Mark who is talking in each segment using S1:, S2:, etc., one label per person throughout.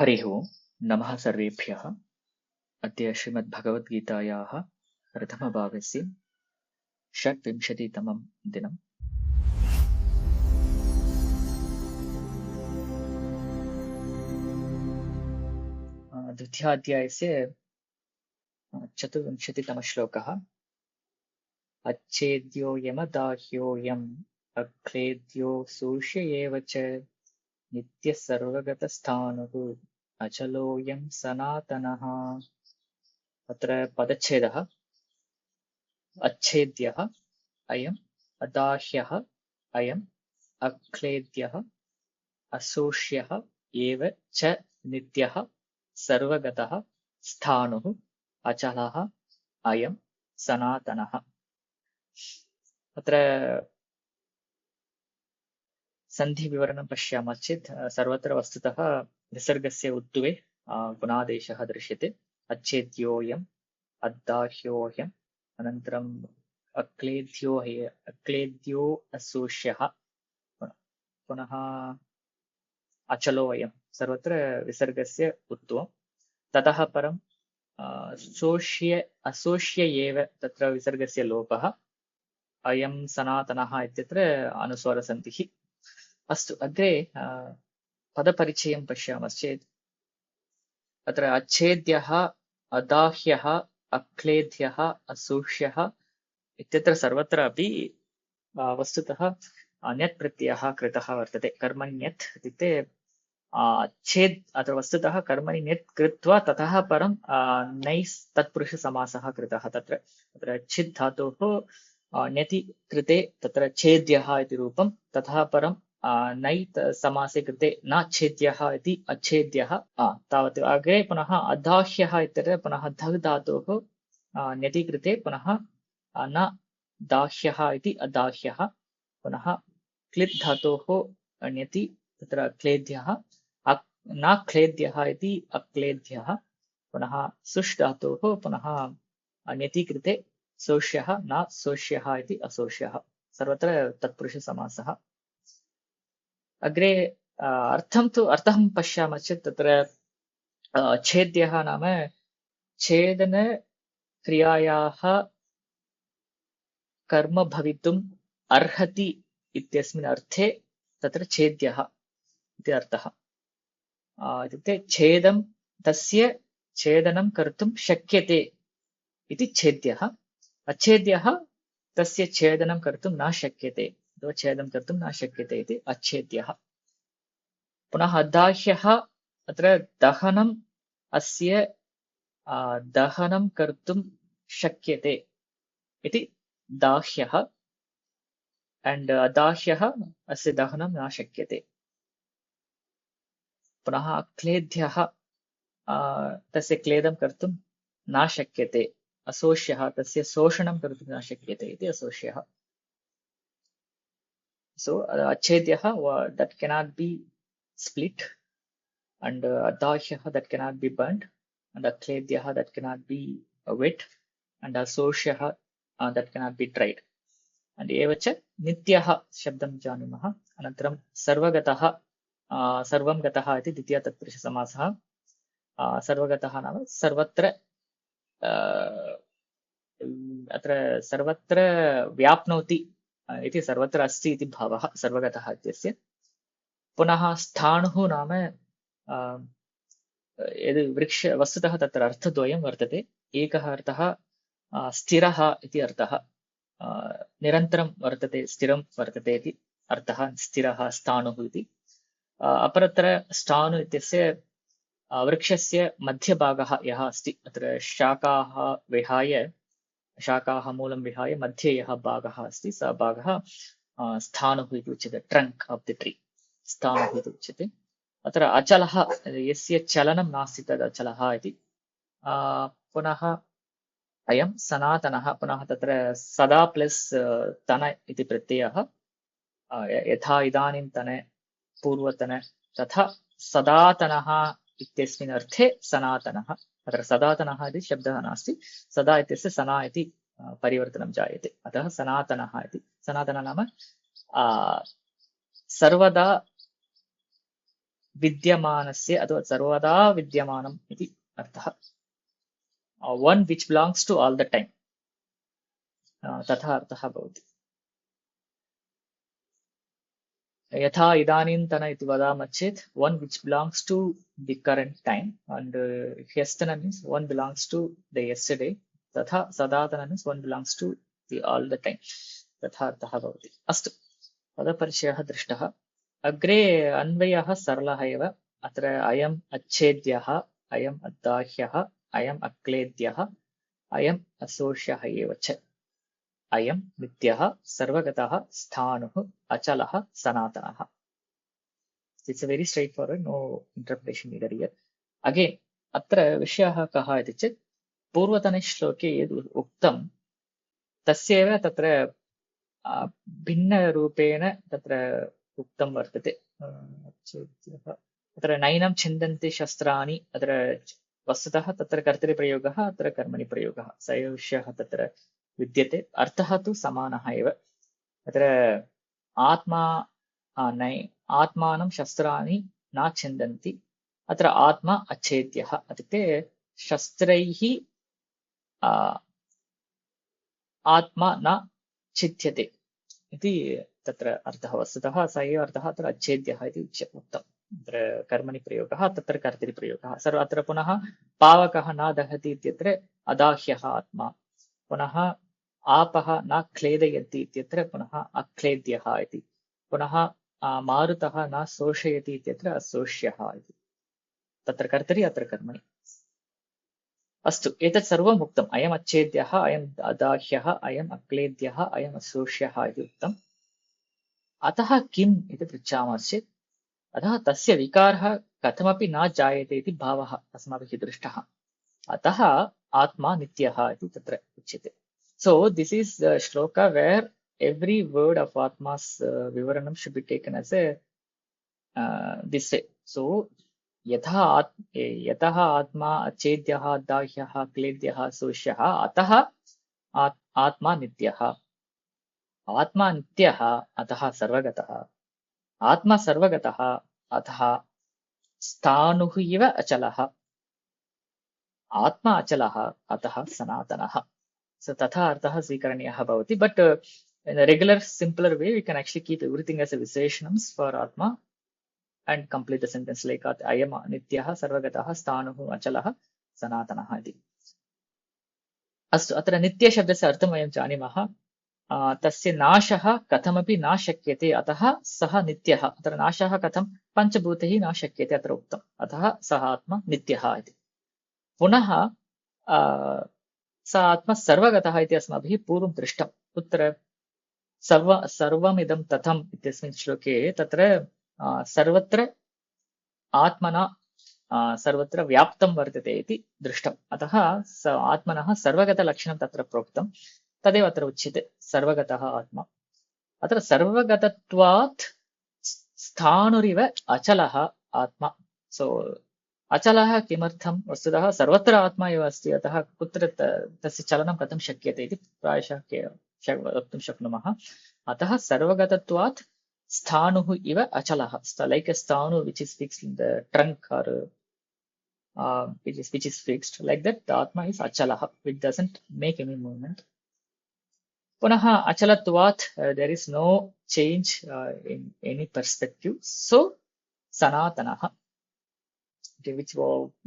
S1: हरिः ओम् नमः सर्वेभ्यः। अद्य श्रीमद्भगवद्गीतायाः प्रथमभागस्य षड्विंशतितमं दिनम्। द्वितीयाध्यायस्य चतुर्विंशतितमः श्लोकः। अच्छेद्यो यमदाह्योऽयम् अक्लेद्यो शोष्य एव च नित्यः सर्वगतस्थाणुः अचलोऽयं सनातनः। अत्र पदच्छेदः। अच्छेद्यः अयम्, अदाह्यः अयम्, अक्लेद्यः अशोष्यः एव च नित्यः सर्वगतः स्थाणुः अचलः अयं सनातनः। अत्र सन्धिविवरणं पश्यामश्चेत् सर्वत्र वस्तुतः विसर्गस्य उत्तुवे गुणादेशः दृश्यते। अच्छेद्योऽयम्, अदाह्योऽयम्, अनन्तरम् अक्लेद्यो अशोष्यः, पुनः अचलोऽयम्, सर्वत्र विसर्गस्य उत्तुवम्। ततः परं अशोष्य एव तत्र विसर्गस्य लोपः। अयं सनातनः इत्यत्र अनुस्वारसन्धिः। अस्तु, अग्रे पदपरिचयं पश्यामश्चेत् अत्र अच्छेद्यः, अदाह्यः, अक्लेद्यः, अशोष्यः इत्यत्र सर्वत्र अपि वस्तुतः अन्यत् प्रत्ययः कृतः वर्तते। कर्मण्यत् इत्युक्ते छेद्, अत्र वस्तुतः कर्मणि ण्यत् कृत्वा ततः परं नैस् तत्पुरुषसमासः कृतः। तत्र छिद् धातोः ण्यति कृते तत्र छेद्यः इति रूपं, ततः परं नै समासे कृते न छेद्यः इति अच्छेद्यः। तावत्। अग्रे पुनः अदाह्यः इत्यत्र पुनः धग् धातोः ण्यति कृते पुनः न दाह्यः इति अदाह्यः, पुनः क्लित् धातोः ण्यति तत्र क्लेद्यः, न क्लेद्यः इति अक्लेद्यः, पुनः सुष् धातोः पुनः ण्यति कृते शोष्यः, न शोष्यः इति अशोष्यः, सर्वत्र तत्पुरुषसमासः। अग्रे अर्थं पश्यामश्चेत् तत्र छेद्यः नाम छेदनक्रियायाः कर्म भवितुम् अर्हति इत्यस्मिन् अर्थे तत्र छेद्यः इति अर्थः। इत्युक्ते छेदं, तस्य छेदनं कर्तुं शक्यते इति छेद्यः। अच्छेद्यः तस्य छेदनं कर्तुं न शक्यते, अथवा छेदं कर्तुं न शक्यते इति अच्छेद्यः। पुनः अदाह्यः, अत्र दहनम्, अस्य दहनं कर्तुं शक्यते इति दाह्यः, एण्ड् अदाह्यः अस्य दहनं न शक्यते। पुनः अक्लेद्यः, तस्य क्लेदं कर्तुं न शक्यते। अशोष्यः, तस्य शोषणं कर्तुं न शक्यते इति अशोष्यः। So अच्छेद्यः that cannot be split, and अदाह्यः that cannot be burnt, and अक्लेद्यः that cannot be wet, and अशोष्यः that cannot be dried. and एव च नित्यः शब्दं जानीमः। अनन्तरं सर्वगतः, सर्वं गतः इति द्वितीय तत्पुरुषसमासः। सर्वगतः नाम सर्वत्र, अत्र सर्वत्र व्याप्नोति इति, सर्वत्र अस्ति इति भावः सर्वगतः इत्यस्य। पुनः स्थाणुः नाम यद् वृक्ष, वस्तुतः तत्र अर्थद्वयं वर्तते। एकः अर्थः स्थिरः इति अर्थः, निरन्तरं वर्तते, स्थिरं वर्तते इति अर्थः स्थिरः स्थाणुः इति। अपरत्र स्थाणु इत्यस्य वृक्षस्य मध्यभागः यः अस्ति, अत्र शाखाः विहाय, शाखाः मूलं विहाय मध्ये यः भागः अस्ति, सः भागः स्थाणुः इति उच्यते। ट्रङ्क् आफ् द ट्री, स्थाणुः इति उच्यते। अत्र अचलः, यस्य चलनं नास्ति तद् अचलः इति। पुनः अयं सनातनः, पुनः तत्र सदा प्लस् तन इति प्रत्ययः, यथा इदानीं तन, पूर्वतन, तथा सदातनः इत्यस्मिन् अर्थे सनातनः। अत्र सदातनः इति शब्दः नास्ति, सदा इत्यस्य सना इति परिवर्तनं जायते, अतः सनातनः इति। सनातनः नाम सर्वदा विद्यमानस्य अथवा सर्वदा विद्यमानम् इति अर्थः। one which belongs to all the time, तथा अर्थः भवति। यथा इदानीन्तन इति वदामः चेत् one which belongs to the current time, and ह्यस्तन means one belongs to the yesterday, तथा सदातन means one belongs to the all the time, तथा अर्थः भवति। अस्तु, पदपरिचयः दृष्टः। अग्रे अन्वयः सरलः एव। अत्र अयम् अच्छेद्यः, अयम् अदाह्यः, अयम् अक्लेद्यः, अयम् असोष्यः एव च। अयं नित्यः, सर्वगतः, स्थाणुः, अचलः, सनातनः। It's a very straightforward, no interpretation needed here. Again, अत्र विषयः कः इति चेत् पूर्वतने श्लोके यद् उक्तं तस्यैव तत्र भिन्नरूपेण तत्र उक्तं वर्तते। तत्र नैनं छिन्दन्ति शस्त्राणि, अत्र वस्तुतः तत्र कर्तरिप्रयोगः, अत्र कर्मणि प्रयोगः, स एव विषयः तत्र विद्यते। अर्थः तु समानः एव। तत्र आत्मानं शस्त्राणि न छिन्दन्ति, अत्र आत्मा अच्छेद्यः इत्युक्ते शस्त्रैः आत्मा न छिद्यते इति तत्र अर्थः। वस्तुतः स एव अर्थः अत्र अच्छेद्यः इति उक्तम्। अत्र कर्मणि प्रयोगः, तत्र कर्तरिप्रयोगः। अत्र पुनः पावकः न दहति इत्यत्र अदाह्यः आत्मा, पुनः आपः न क्लेदयति इत्यत्र पुनः अक्लेद्यः इति, पुनः मारुतः न शोषयति इत्यत्र असोष्यः इति, तत्र कर्तरि अत्र कर्मणि। अस्तु, एतत् सर्वम् उक्तम्। अयम् अच्छेद्यः, अयम् अदाह्यः, अयम् अक्लेद्यः, अयम् असोष्यः इति उक्तम्। अतः किम् इति पृच्छामश्चेत्, अतः तस्य विकारः कथमपि न जायते इति भावः अस्माभिः दृष्टः। अतः आत्मा नित्यः इति तत्र उच्यते। So this is the shloka where every word of Atma's vivaranam should be taken as a this way. So यतः आत्मा अच्छेद्यः, अदाह्यः, क्लेद्यः, सोष्यः, अतः आत्मा नित्यः। आत्मा नित्यः, अतः सर्वगतः। आत्मा सर्वगतः, अतः स्थाणुः इव अचलः। आत्मा अचलः, अतः सनातनः। So तथा अर्थः स्वीकरणीयः भवति। But in a regular, simpler way, we can actually keep everything as a विशेषणम्स for Atma and complete the sentence like अयम् नित्यः, सर्वगतः, स्थाणुः, अचलः, सनातनः इति। अस्तु, अत्र नित्यशब्दस्य अर्थं वयं जानीमः। तस्य नाशः कथमपि न शक्यते, अतः सः नित्यः। अत्र नाशः कथं? पञ्चभूतैः न शक्यते अत्र उक्तम्, अतः सः आत्मा नित्यः इति। पुनः स आत्मा सर्वगतः इति अस्माभिः पूर्वं दृष्टं। कुत्र? सर्वमिदं तथम् इत्यस्मिन् श्लोके तत्र सर्वत्र आत्मना सर्वत्र व्याप्तं वर्तते इति दृष्टम्। अतः स आत्मनः सर्वगतलक्षणं तत्र प्रोक्तं, तदेव अत्र उच्यते सर्वगतः आत्मा। अत्र सर्वगतत्वात् स्थाणुरिव अचलः आत्मा। सो अचलः किमर्थं? वस्तुतः सर्वत्र आत्मा एव अस्ति, अतः कुत्र तस्य चलनं कथं शक्यते इति प्रायशः वक्तुं शक्नुमः। अतः सर्वगतत्वात् स्थाणुः इव अचलः, like a stanu which is fixed in the trunk or which is fixed, like that the atma is achalah, which doesn't make any movement. पुनः अचलत्वात् there is no change in any perspective, so सनातनः,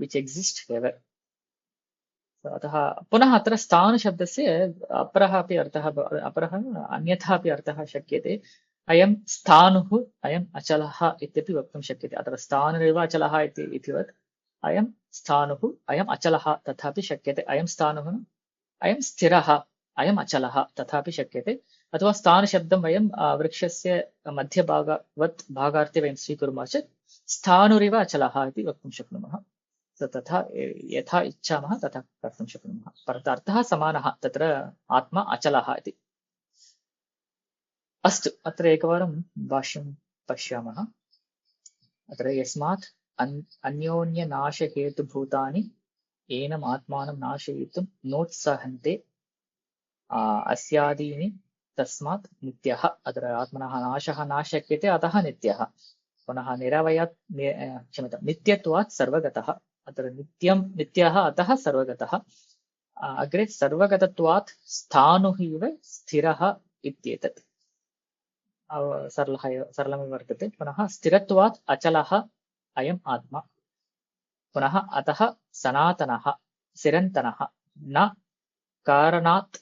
S1: which exists ever. अतः पुनः अत्र स्थाणुशब्दस्य अपरः अपि अर्थः, अन्यथा अपि अर्थः शक्यते। अयं स्थाणुः, अयम् अचलः इत्यपि वक्तुं शक्यते। अत्र स्थाणुरेव अचलः इतिवत् अयं स्थाणुः, अयम् अचलः तथापि शक्यते। अयं स्थाणुः, अयं स्थिरः, अयम् अचलः तथापि शक्यते। अथवा स्थाणुशब्दं वयं वृक्षस्य मध्यभागवत् भागार्थे वयं स्वीकुर्मः चेत् स्थाणुरिव अचलः इति वक्तुं शक्नुमः। तथा यथा इच्छामः तथा कर्तुं शक्नुमः, परन्तु अर्थः समानः, तत्र आत्मा अचलः इति। अस्तु, अत्र एकवारं भाष्यं पश्यामः। अत्र यस्मात् अन्योन्यनाशहेतुभूतानि एनम् आत्मानं नाशयितुं नोत्साहन्ते अस्यादीनि तस्मात् नित्यः। अत्र आत्मनः नाशः न शक्यते, अतः नित्यः। पुनः निरवयात् क्षम्यतां नित्यत्वात् सर्वगतः अत्र नित्यं नित्यः अतः सर्वगतः अग्रे सर्वगतत्वात् स्थाणुः इव स्थिरः इत्येतत् सरलमेव वर्तते पुनः स्थिरत्वात् अचलः अयम् आत्मा पुनः अतः सनातनः चिरन्तनः न कारणात्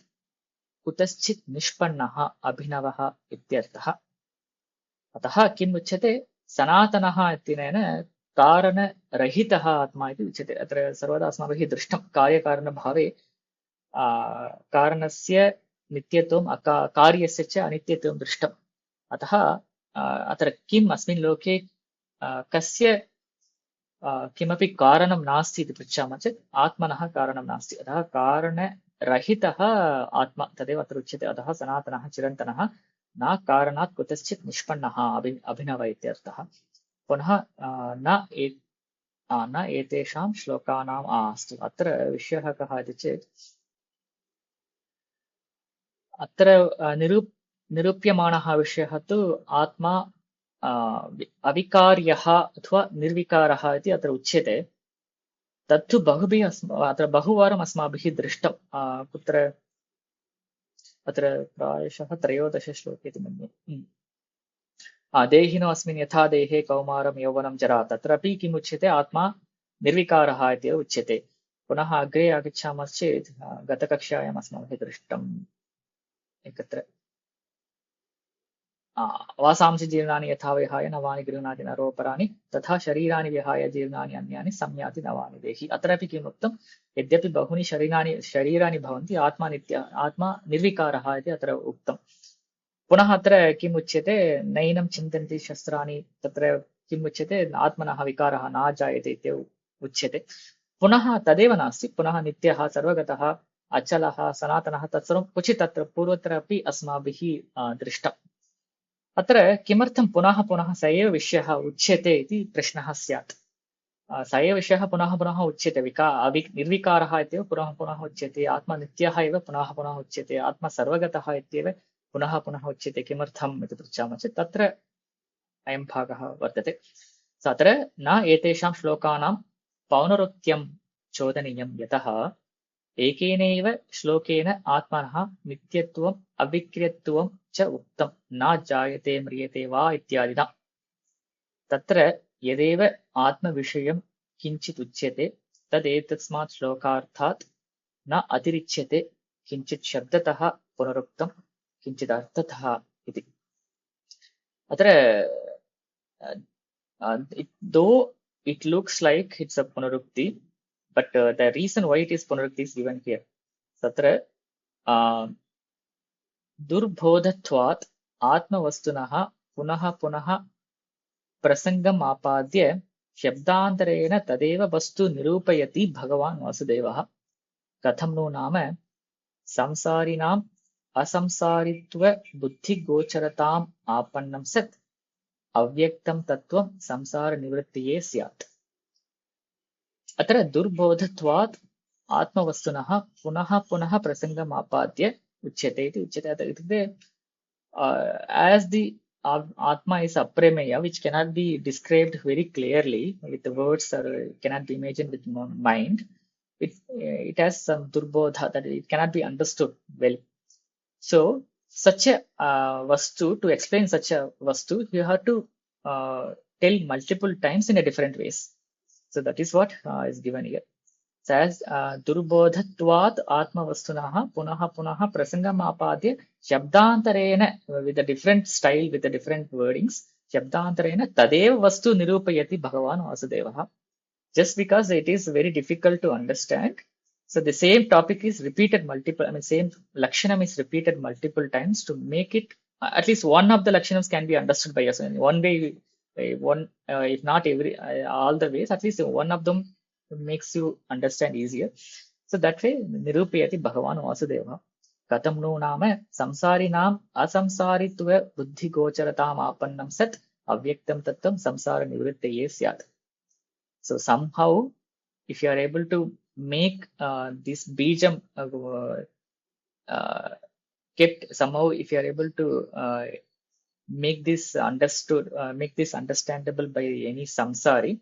S1: कुतश्चित् निष्पन्नः अभिनवः इत्यर्थः अतः किम् उच्यते सनातनः इत्यनेन कारणरहितः आत्मा इति उच्यते अत्र सर्वदा अस्माभिः दृष्टं कार्यकारणभावे कारणस्य नित्यत्वम् कार्यस्य च अनित्यत्वं दृष्टम् अतः अत्र किम् अस्मिन् लोके कस्य किमपि कारणं नास्ति इति पृच्छामः चेत् आत्मनः कारणं नास्ति अतः कारणरहितः आत्मा तदेव अत्र उच्यते अतः सनातनः चिरन्तनः न कारणात् कुतश्चित् निष्पन्नः अभिनव इत्यर्थः पुनः न एतेषां श्लोकानाम् अस्तु अत्र विषयः कः इति चेत् अत्र निरूप्यमाणः विषयः तु आत्मा अविकार्यः अथवा निर्विकारः इति अत्र उच्यते तत्तु बहुभिः अत्र बहुवारम् अस्माभिः दृष्टं कुत्र अत्र प्रायशः 13 श्लोके इति मन्ये देहिनो अस्मिन् यथा देहे कौमारं यौवनं जरा तत्रापि किम् उच्यते आत्मा निर्विकारः इति उच्यते पुनः अग्रे आगच्छामश्चेत् गतकक्षायाम् अस्माभिः दृष्टम् एकत्र वासांसि जीर्णानि यथा विहाय नवानि गृह्णाति नरोपराणि तथा शरीराणि विहाय जीर्णानि अन्यानि संयाति नवानि देहि अत्रापि किम् उक्तं यद्यपि बहूनि शरीराणि भवन्ति आत्मा निर्विकारः इति अत्र उक्तं पुनः अत्र किम् उच्यते नैनं चिन्तन्ति शस्त्राणि तत्र किम् उच्यते आत्मनः विकारः न जायते इति उच्यते पुनः तदेव नास्ति पुनः नित्यः सर्वगतः अचलः सनातनः तत्सर्वं क्वचित् अत्र पूर्वत्र अपि अस्माभिः दृष्टम् अत्र किमर्थं पुनः पुनः स एव विषयः उच्यते इति प्रश्नः स्यात् स एव विषयः पुनः पुनः उच्यते निर्विकारः इत्येव पुनः पुनः उच्यते आत्मा नित्यः एव पुनः पुनः उच्यते आत्मा सर्वगतः इत्येव पुनः पुनः उच्यते किमर्थम् इति पृच्छामः चेत् तत्र अयं भागः वर्तते अत्र न एतेषां श्लोकानां पौनरुक्त्यं चोदनीयं यतः एकेनैव श्लोकेन आत्मनः नित्यत्वम् अविक्रियत्वं च उक्तं न जायते म्रियते वा इत्यादिना तत्र यदेव आत्मविषयं किञ्चित् उच्यते तदेतस्मात् श्लोकार्थात् न अतिरिच्यते किञ्चित् शब्दतः पुनरुक्तं किञ्चित् अर्थतः इति अत्र though it looks like it's a punarukti but the reason why it is punarukti is given here तत्र दुर्बोधत्वात् आत्मवस्तुनः पुनः पुनः प्रसङ्गम् आपाद्य शब्दान्तरेण तदेव वस्तु निरूपयति भगवान् वासुदेवः कथं नो नाम संसारिणाम् असंसारित्व बुद्धिगोचरताम् आपन्नं सत् अव्यक्तं तत्त्वं संसारनिवृत्तये स्यात् अत्र दुर्बोधत्वात् आत्मवस्तुनः पुनः पुनः प्रसङ्गम् आपाद्य उच्यते इति उच्यते इत्युक्ते as the Atma is aprameya which cannot be described very clearly with the words or cannot be imagined with mind it has some durbodha that it cannot be understood well so such a vastu to explain such a vastu you have to tell multiple times in a different ways so that is what is given here so as durbodhatvat atmavastunah punah punah prasangam apadya shabdantarena with a different style with the different wordings shabdantarena tadev vastu nirupayati bhagavan vasudevah just because it is very difficult to understand so the same topic is repeated same lakshanam is repeated multiple times to make it at least one of the lakshanams can be understood by us in one way if not every all the ways at least one of them makes you understand easier so that way nirupayati bhagavan vasudevah katam no nama samsarinam asamsaritva buddhi gocharatam apannam sat avyaktam tattvam samsara nivrittaye syat so somehow if you are able to make this bijam kept somehow if you are able to make this understandable by any samsari,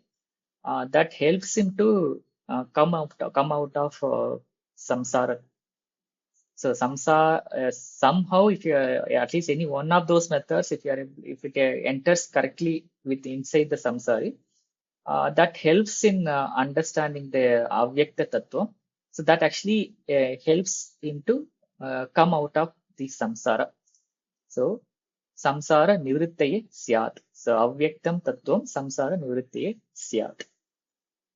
S1: that helps him to come out of samsara. So somehow, if you are at least any one of those methods, if it enters correctly with inside the samsari, that helps in understanding the avyakta tattva. So that actually helps him to come out of the samsara. So samsara nivrittaye syat. So avyaktam tattvam samsara nivrittaye syat.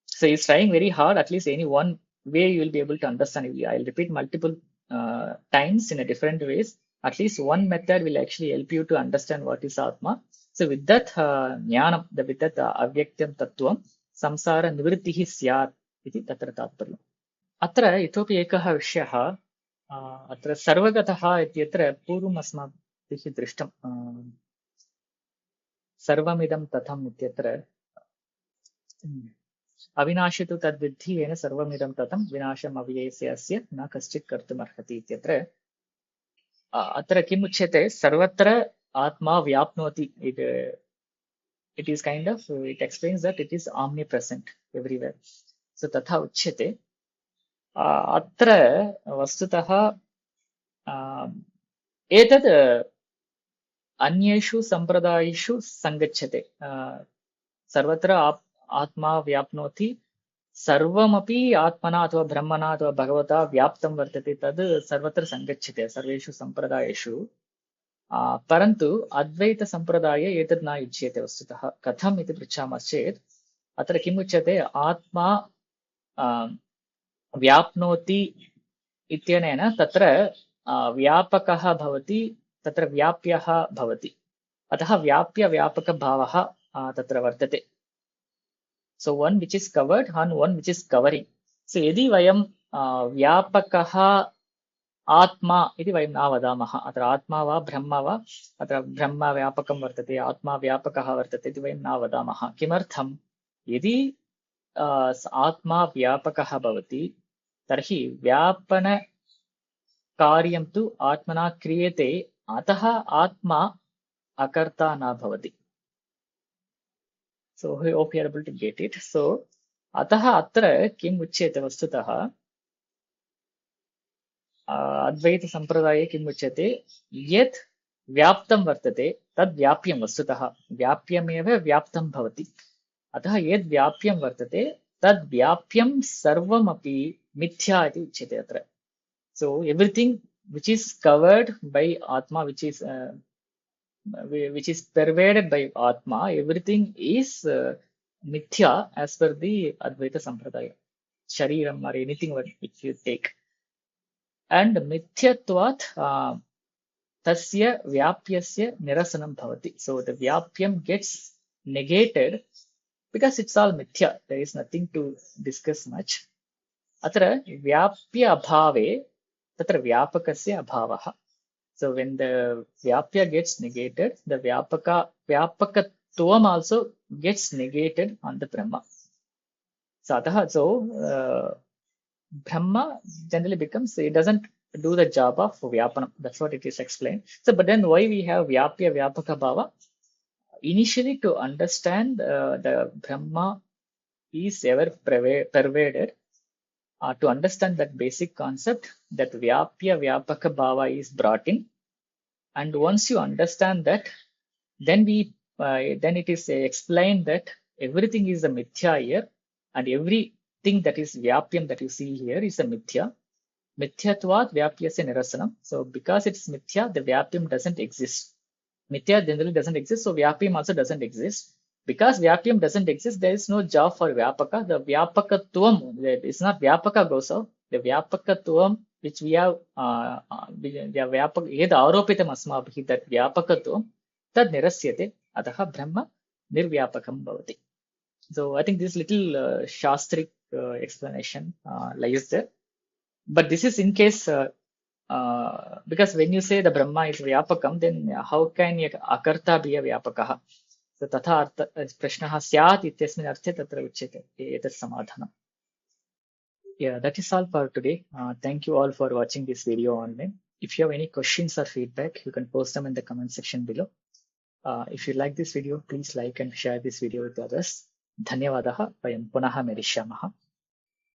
S1: So he's trying very hard, at least any one way you will be able to understand. I'll repeat multiple times in a different ways. At least one method will actually help you to understand what is Atma. So with that jnanam, with that avyaktam tattvam, samsara nivrittihi syat iti tatra tatparyam. अत्र इतोपि एकः विषयः, अत्र सर्वगतः इत्यत्र पूर्वम् अस्माभिः दृष्टं, सर्वमिदं तथम् इत्यत्र अविनाशि तु तद्विद्धि येन सर्वमिदं ततं विनाशम् अव्ययस्य अस्य न कश्चित् कर्तुमर्हति इत्यत्र अत्र किम् उच्यते, सर्वत्र आत्मा व्याप्नोति. It is kind of, it explains that it is omnipresent everywhere. So तथा उच्यते. अत्र वस्तुतः एतद् अन्येषु सम्प्रदायेषु सङ्गच्छते. सर्वत्र आत्मा व्याप्नोति, सर्वमपि आत्मना अथवा ब्रह्मणा अथवा भगवता व्याप्तं वर्तते, तद् सर्वत्र सङ्गच्छते सर्वेषु सम्प्रदायेषु. परन्तु अद्वैतसम्प्रदाये एतद् न युज्यते वस्तुतः. कथम् इति पृच्छामश्चेत् अत्र किम् उच्यते, आत्मा व्याप्नोति इत्यनेन तत्र व्यापकः भवति, तत्र व्याप्यः भवति. अतः व्याप्यव्यापकभावः तत्र वर्तते. So one which is covered and one which is covering. So यदि वयं व्यापकः आत्मा इति वयं न वदामः, अत्र आत्मा वा ब्रह्म वा, अत्र ब्रह्म व्यापकं वर्तते, आत्मा व्यापकः वर्तते इति वयं न वदामः. किमर्थं? यदि आत्मा व्यापकः भवति तर्हि व्यापन कार्यं तु आत्मना क्रियते, अतः आत्मा अकर्ता न भवति. So I hope you are able to get it. So अतः अत्र किम् उच्यते वस्तुतः, अद्वैतसम्प्रदाये किम् उच्यते, यत् व्याप्तं वर्तते तद् व्याप्यं वस्तुतः, व्याप्यमेव व्याप्तं भवति. अतः यद् व्याप्यं वर्तते तद् व्याप्यं सर्वमपि मिथ्या इति उच्यते अत्र. So everything which is covered by Atma, which is pervaded by Atma, everything is mithya as per the Advaita Sampradaya. Shariram or anything which you take. And mithyatvat tasya vyapyasya nirasanam bhavati. So the vyapyam gets negated because it's all mithya. There is nothing to discuss much. Atra vyapya abhave tatra vyapakasya abhavah. So when the vyapya gets negated, the vyapakatvam also gets negated on the Brahma. So Brahma generally becomes, it doesn't do the job of Vyapanam. That's what it is explained. So, but then why we have Vyapya Vyapaka Bhava? Initially, to understand the Brahma is ever pervaded, to understand that basic concept, that Vyapya Vyapaka Bhava is brought in. And once you understand that, then then it is explained that everything is a mithya here, and everything that is vyapyam that you see here is a mithya. Mithyatvat vyapyasya nirasanam. So because it's mithya, the vyapyam doesn't exist. Mithya generally doesn't exist, so vyapyam also doesn't exist. Because vyapyam doesn't exist, there is no job for vyapaka. The vyapakatvam, it's not vyapaka goes out. The vyapakatvam which we have, yad aropitam asmabhi, that vyapakatvam, tad nirasyate, atah brahma nirvyapakam bhavati. So I think this little shastric explanation lies there. But this is in case, because when you say the Brahma is Vyapakam, then how can Akarta be a Vyapakaha? So Tatha Prashnaha Syat ityasmin arthe tatra uchyate etat samadhanam. Yeah, that is all for today. Thank you all for watching this video online. If you have any questions or feedback, you can post them in the comment section below. If you like this video, please like and share this video with others. धन्यवादः. वयं पुनः मेलिष्यामः.